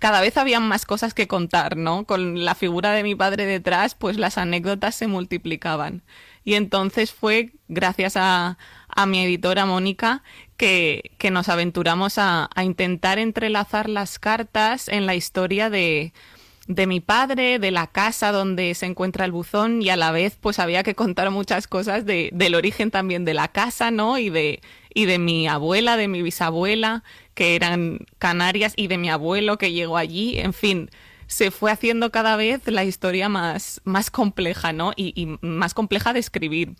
Speaker 20: Cada vez había más cosas que contar, ¿no? Con la figura de mi padre detrás, pues las anécdotas se multiplicaban. Y entonces fue gracias a mi editora Mónica que nos aventuramos a intentar entrelazar las cartas en la historia de mi padre, de la casa donde se encuentra el buzón y a la vez pues había que contar muchas cosas del origen también de la casa, ¿no? Y de mi abuela, de mi bisabuela, que eran canarias, y de mi abuelo que llegó allí, en fin. Se fue haciendo cada vez la historia más compleja, ¿no? Y más compleja de escribir.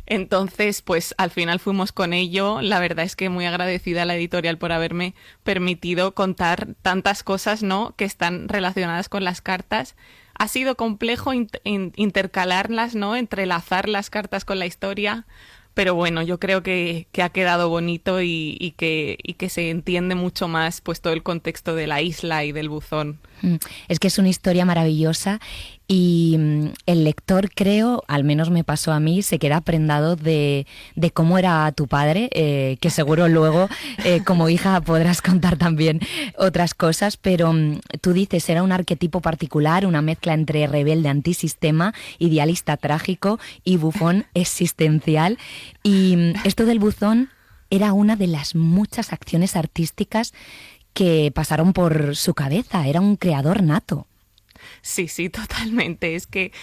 Speaker 20: Entonces, pues al final fuimos con ello. La verdad es que muy agradecida a la editorial por haberme permitido contar tantas cosas, ¿no? Que están relacionadas con las cartas. Ha sido complejo intercalarlas, ¿no? Entrelazar las cartas con la historia. Pero bueno, yo creo que ha quedado bonito y que se entiende mucho más pues todo el contexto de la isla y del buzón.
Speaker 3: Es que es una historia maravillosa y el lector, creo, al menos me pasó a mí, se queda prendado de cómo era tu padre, que seguro luego como hija podrás contar también otras cosas, pero tú dices, era un arquetipo particular, una mezcla entre rebelde antisistema, idealista trágico y bufón existencial. Y esto del buzón era una de las muchas acciones artísticas que pasaron por su cabeza, era un creador nato.
Speaker 20: Sí, totalmente. Es que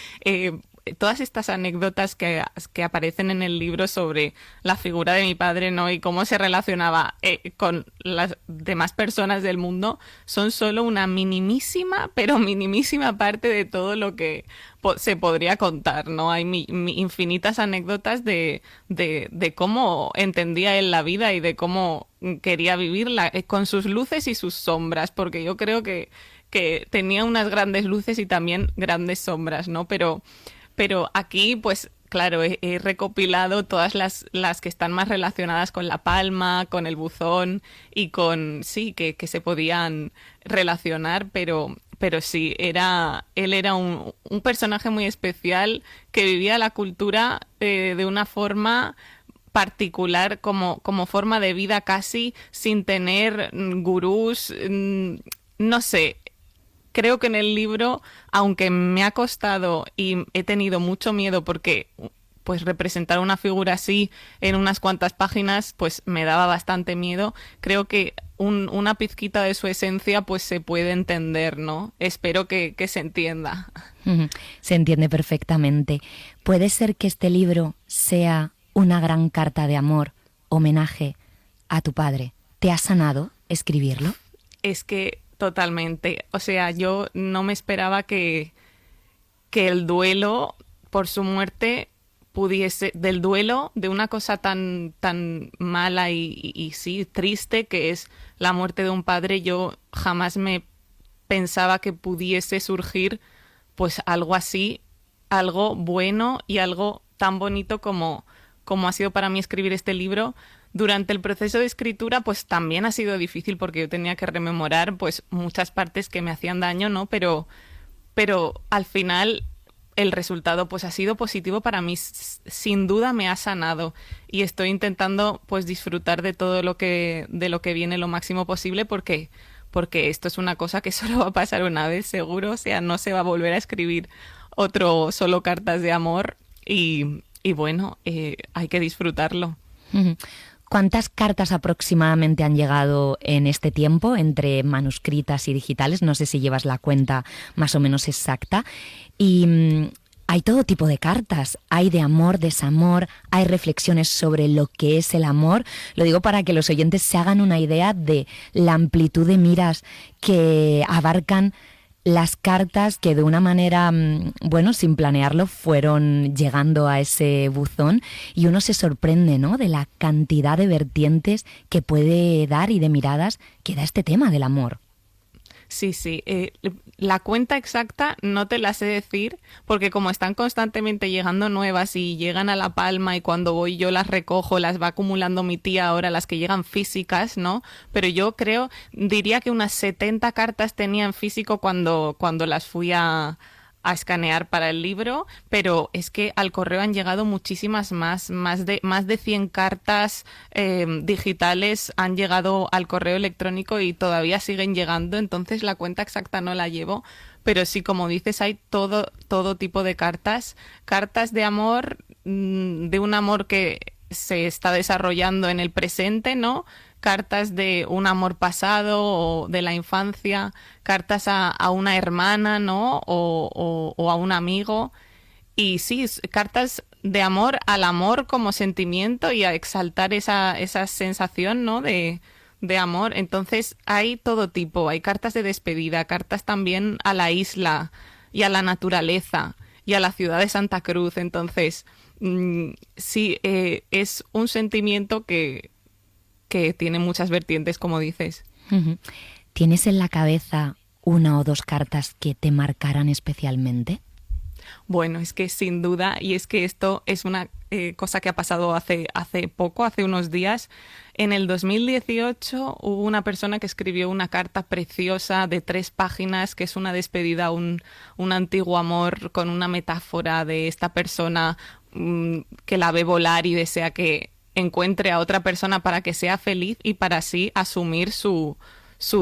Speaker 20: todas estas anécdotas que aparecen en el libro sobre la figura de mi padre, ¿no? Y cómo se relacionaba con las demás personas del mundo son solo una minimísima, pero minimísima parte de todo lo que se podría contar, ¿no? Hay infinitas anécdotas de cómo entendía él la vida y de cómo quería vivirla, con sus luces y sus sombras, porque yo creo que tenía unas grandes luces y también grandes sombras, ¿no? Pero aquí, pues claro, he recopilado todas las que están más relacionadas con La Palma, con el buzón y con, sí, que se podían relacionar, pero sí, él era un personaje muy especial que vivía la cultura de una forma particular, como forma de vida casi, sin tener gurús, no sé. Creo que en el libro, aunque me ha costado y he tenido mucho miedo porque pues representar una figura así en unas cuantas páginas pues me daba bastante miedo, creo que una pizquita de su esencia pues se puede entender, ¿no? Espero que se entienda.
Speaker 3: Se entiende perfectamente. ¿Puede ser que este libro sea una gran carta de amor, homenaje a tu padre? ¿Te ha sanado escribirlo?
Speaker 20: Es que totalmente. O sea, yo no me esperaba que el duelo por su muerte pudiese, del duelo de una cosa tan mala y sí, triste que es la muerte de un padre, yo jamás me pensaba que pudiese surgir pues algo así, algo bueno y algo tan bonito como ha sido para mí escribir este libro. Durante el proceso de escritura pues también ha sido difícil porque yo tenía que rememorar pues muchas partes que me hacían daño, ¿no? Pero al final el resultado pues ha sido positivo para mí, sin duda me ha sanado y estoy intentando pues disfrutar de todo de lo que viene lo máximo posible porque porque esto es una cosa que solo va a pasar una vez seguro, o sea, no se va a volver a escribir otro solo cartas de amor y bueno, hay que disfrutarlo.
Speaker 3: ¿Cuántas cartas aproximadamente han llegado en este tiempo entre manuscritas y digitales? No sé si llevas la cuenta más o menos exacta. Y hay todo tipo de cartas. Hay de amor, desamor, hay reflexiones sobre lo que es el amor. Lo digo para que los oyentes se hagan una idea de la amplitud de miras que abarcan las cartas que de una manera, bueno, sin planearlo, fueron llegando a ese buzón, y uno se sorprende, ¿no?, de la cantidad de vertientes que puede dar y de miradas que da este tema del amor.
Speaker 20: Sí, la cuenta exacta no te la sé decir porque como están constantemente llegando nuevas y llegan a La Palma y cuando voy yo las recojo, las va acumulando mi tía ahora, las que llegan físicas, ¿no? Pero yo diría que unas 70 cartas tenía en físico cuando las fui a escanear para el libro, pero es que al correo han llegado muchísimas más de 100 cartas digitales han llegado al correo electrónico y todavía siguen llegando, entonces la cuenta exacta no la llevo, pero sí, como dices, hay todo tipo de cartas de amor, de un amor que se está desarrollando en el presente, ¿no? Cartas de un amor pasado o de la infancia, cartas a una hermana, ¿no? O a un amigo. Y sí, cartas de amor al amor como sentimiento y a exaltar esa sensación, ¿no? de amor. Entonces hay todo tipo. Hay cartas de despedida, cartas también a la isla y a la naturaleza y a la ciudad de Santa Cruz. Entonces, sí, es un sentimiento que tiene muchas vertientes, como dices.
Speaker 3: ¿Tienes en la cabeza una o dos cartas que te marcaran especialmente?
Speaker 20: Bueno, es que sin duda, y es que esto es una cosa que ha pasado hace poco, hace unos días. En el 2018 hubo una persona que escribió una carta preciosa de 3 páginas, que es una despedida a un antiguo amor, con una metáfora de esta persona que la ve volar y desea que encuentre a otra persona para que sea feliz y para así asumir su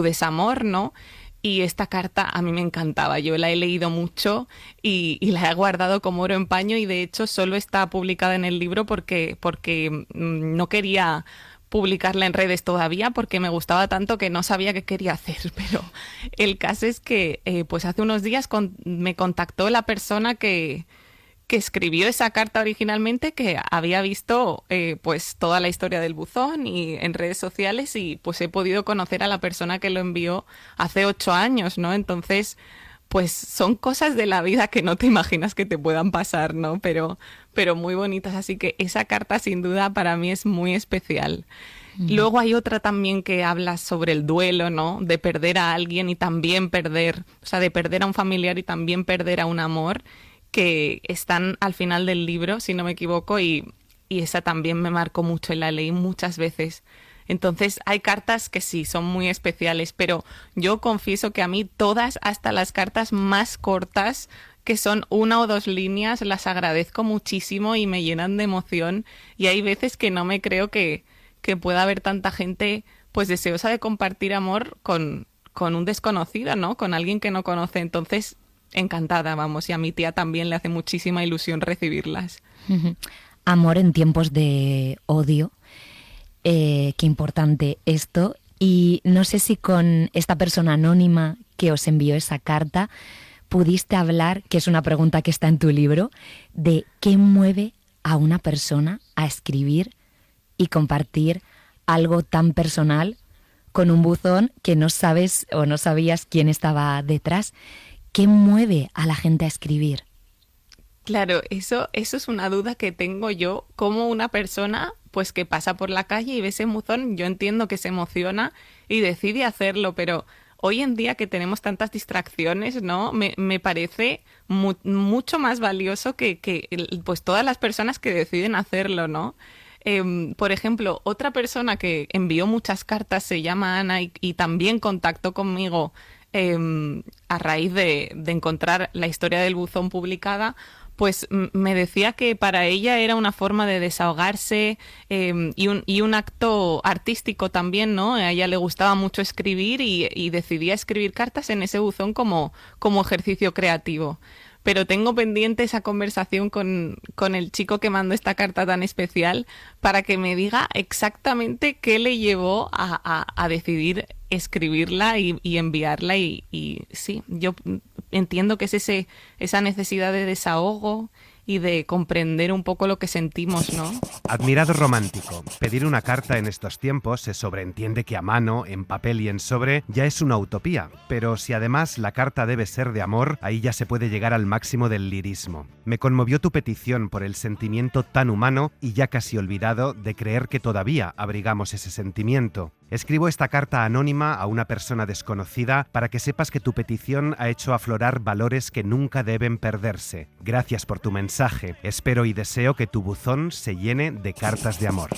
Speaker 20: desamor, ¿no? Y esta carta a mí me encantaba, yo la he leído mucho y la he guardado como oro en paño, y de hecho solo está publicada en el libro porque no quería publicarla en redes todavía porque me gustaba tanto que no sabía qué quería hacer, pero el caso es que pues hace unos días me contactó la persona que escribió esa carta originalmente, que había visto pues toda la historia del buzón y en redes sociales, y pues he podido conocer a la persona que lo envió hace 8 años, ¿no? Entonces, pues son cosas de la vida que no te imaginas que te puedan pasar, ¿no? Pero muy bonitas, así que esa carta sin duda para mí es muy especial. Luego hay otra también que habla sobre el duelo, ¿no? De perder a alguien y también perder, o sea, de perder a un familiar y también perder a un amor, que están al final del libro, si no me equivoco, y esa también me marcó mucho y la leí muchas veces. Entonces hay cartas que sí, son muy especiales, pero yo confieso que a mí todas, hasta las cartas más cortas, que son 1 o 2 líneas, las agradezco muchísimo y me llenan de emoción, y hay veces que no me creo que pueda haber tanta gente pues deseosa de compartir amor con un desconocido, ¿no? Con alguien que no conoce. Entonces, encantada, vamos, y a mi tía también le hace muchísima ilusión recibirlas.
Speaker 3: Amor en tiempos de odio, qué importante esto. Y no sé si con esta persona anónima que os envió esa carta pudiste hablar, que es una pregunta que está en tu libro, de qué mueve a una persona a escribir y compartir algo tan personal con un buzón que no sabes o no sabías quién estaba detrás. ¿Qué mueve a la gente a escribir?
Speaker 20: Claro, eso es una duda que tengo yo, como una persona pues que pasa por la calle y ve ese buzón, yo entiendo que se emociona y decide hacerlo, pero hoy en día que tenemos tantas distracciones, ¿no? Me parece mucho más valioso que pues todas las personas que deciden hacerlo, ¿no? Por ejemplo, otra persona que envió muchas cartas se llama Ana y también contactó conmigo a raíz de encontrar la historia del buzón publicada, pues me decía que para ella era una forma de desahogarse y un acto artístico también, ¿no? A ella le gustaba mucho escribir y decidía escribir cartas en ese buzón como ejercicio creativo. Pero tengo pendiente esa conversación con el chico que mandó esta carta tan especial para que me diga exactamente qué le llevó a decidir escribirla y enviarla. Y sí, yo entiendo que es esa necesidad de desahogo y de comprender un poco lo que sentimos, ¿no?
Speaker 21: Admirado romántico. Pedir una carta en estos tiempos se sobreentiende que a mano, en papel y en sobre, ya es una utopía. Pero si además la carta debe ser de amor, ahí ya se puede llegar al máximo del lirismo. Me conmovió tu petición por el sentimiento tan humano y ya casi olvidado de creer que todavía abrigamos ese sentimiento. Escribo esta carta anónima a una persona desconocida para que sepas que tu petición ha hecho aflorar valores que nunca deben perderse. Gracias por tu mensaje. Espero y deseo que tu buzón se llene de cartas de amor.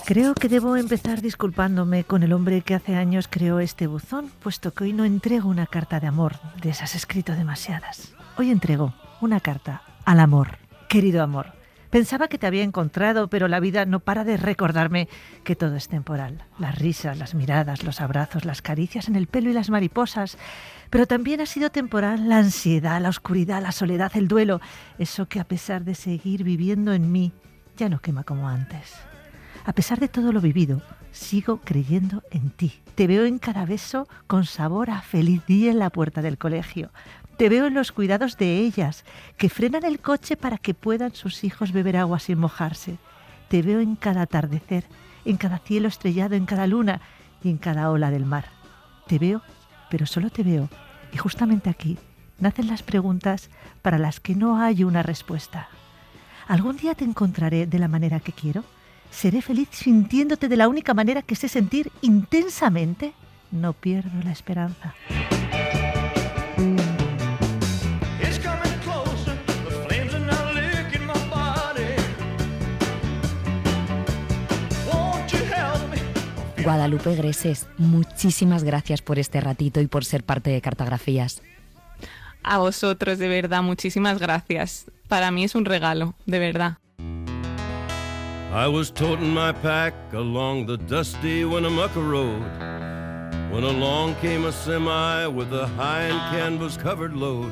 Speaker 14: Creo que debo empezar disculpándome con el hombre que hace años creó este buzón, puesto que hoy no entrego una carta de amor, de esas escrito demasiadas. Hoy entrego una carta al amor. Querido amor, pensaba que te había encontrado, pero la vida no para de recordarme que todo es temporal. Las risas, las miradas, los abrazos, las caricias en el pelo y las mariposas. Pero también ha sido temporal la ansiedad, la oscuridad, la soledad, el duelo. Eso que a pesar de seguir viviendo en mí, ya no quema como antes. A pesar de todo lo vivido, sigo creyendo en ti. Te veo en cada beso con sabor a feliz día en la puerta del colegio. Te veo en los cuidados de ellas, que frenan el coche para que puedan sus hijos beber agua sin mojarse. Te veo en cada atardecer, en cada cielo estrellado, en cada luna y en cada ola del mar. Te veo, pero solo te veo. Y justamente aquí nacen las preguntas para las que no hay una respuesta. ¿Algún día te encontraré de la manera que quiero? ¿Seré feliz sintiéndote de la única manera que sé sentir intensamente? No pierdo la esperanza.
Speaker 3: Guadalupe Greses, muchísimas gracias por este ratito y por ser parte de Cartografías.
Speaker 20: A vosotros, de verdad, muchísimas gracias. Para mí es un regalo, de verdad.
Speaker 22: I was toting my pack along the dusty Winnemucca Road when along came a semi with a high and canvas covered load.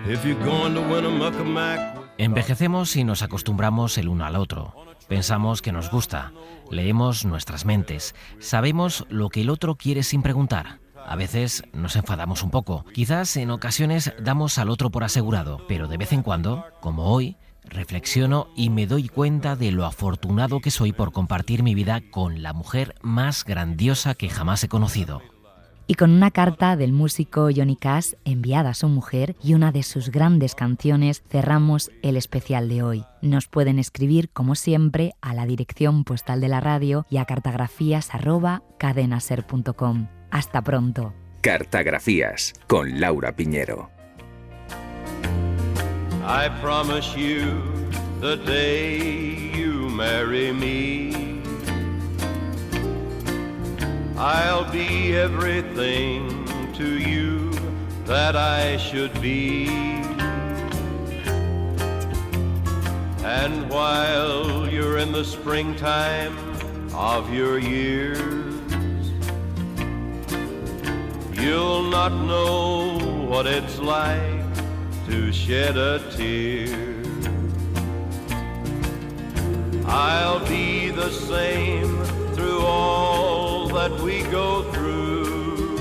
Speaker 22: If you're going to Winnemucca Mac.
Speaker 23: Envejecemos y nos acostumbramos el uno al otro. Pensamos que nos gusta, leemos nuestras mentes, sabemos lo que el otro quiere sin preguntar. A veces nos enfadamos un poco, quizás en ocasiones damos al otro por asegurado, pero de vez en cuando, como hoy, reflexiono y me doy cuenta de lo afortunado que soy por compartir mi vida con la mujer más grandiosa que jamás he conocido.
Speaker 3: Y con una carta del músico Johnny Cash enviada a su mujer y una de sus grandes canciones cerramos el especial de hoy. Nos pueden escribir, como siempre, a la dirección postal de la radio y a cartografías@cadenaser.com. Hasta pronto.
Speaker 24: Cartografías con Laura Piñero.
Speaker 22: I promise you the day you marry me, I'll be everything to you that I should be. And while you're in the springtime of your years, you'll not know what it's like to shed a tear. I'll be the same through all that we go through.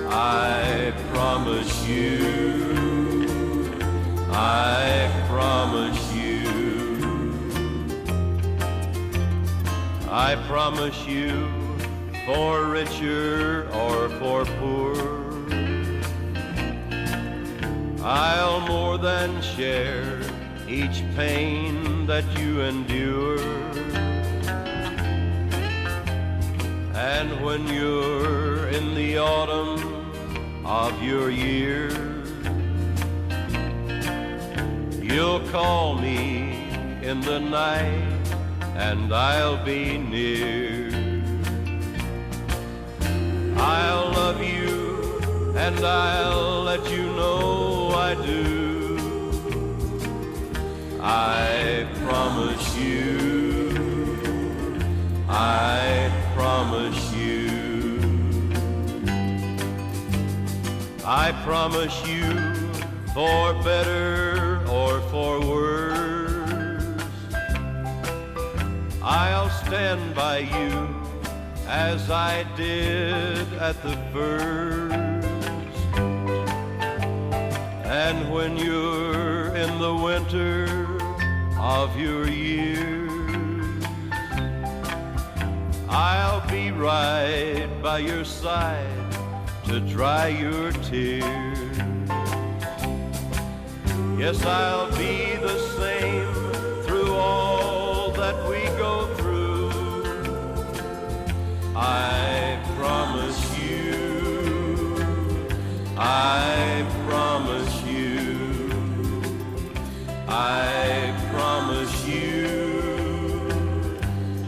Speaker 22: I promise you, I promise you, I promise you, for richer or for poor, I'll more than share each pain that you endure. And when you're in the autumn of your years, you'll call me in the night and I'll be near. I'll love you and I'll let you know I do. I promise you, I promise you, I promise you, for better or for worse, I'll stand by you as I did at the first. And when you're in the winter of your years, I'll be right by your side to dry your tears. Yes, I'll be the same through all that we go through. I promise you, I promise you, I promise you,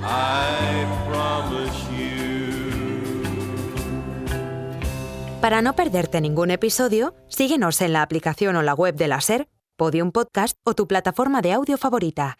Speaker 22: I promise you.
Speaker 1: Para no perderte ningún episodio, síguenos en la aplicación o la web de la SER, Podium Podcast o tu plataforma de audio favorita.